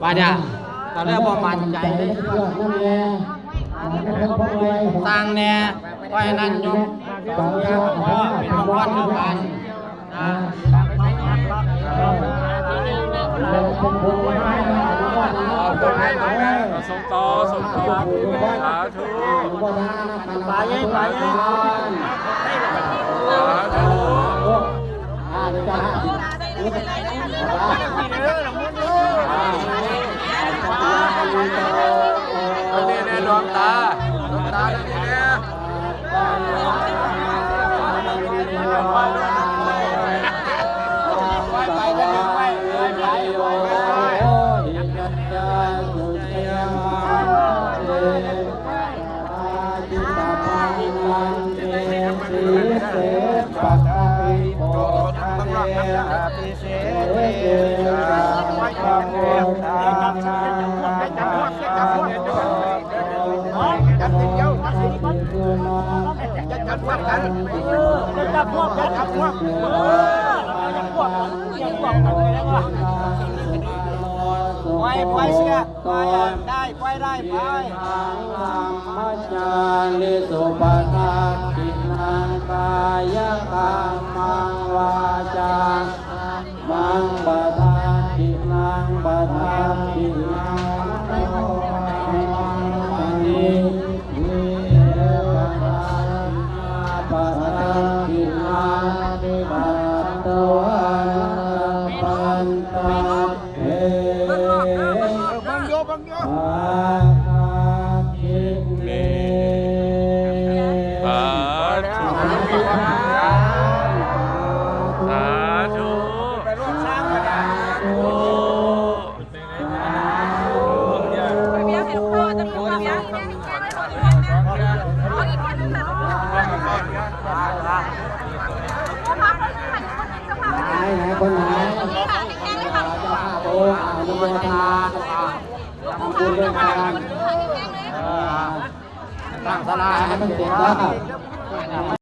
ว่าเนี่ยตอนแรกบ่มั่นใจเลยสร้างแน่ไว้นั่นยกสองยกพ่อเป็นมงคลคือกันส่งต่อสาธุไปยังสาธุอันนี้แน่ดวงตาดวงตาอันนี้แน่ไปเสียไปได้ไปได้ไปมัจจาลิสุปทากินังกายกัมมังวาจามังปะทากินังปะทากินังมังนิวิปะทากินังปัตตวันปันตาคนไหนโอ้อนุโมทนาทำบุญด้วยกันตั้งศาลาให้มันเสร็จแล้ว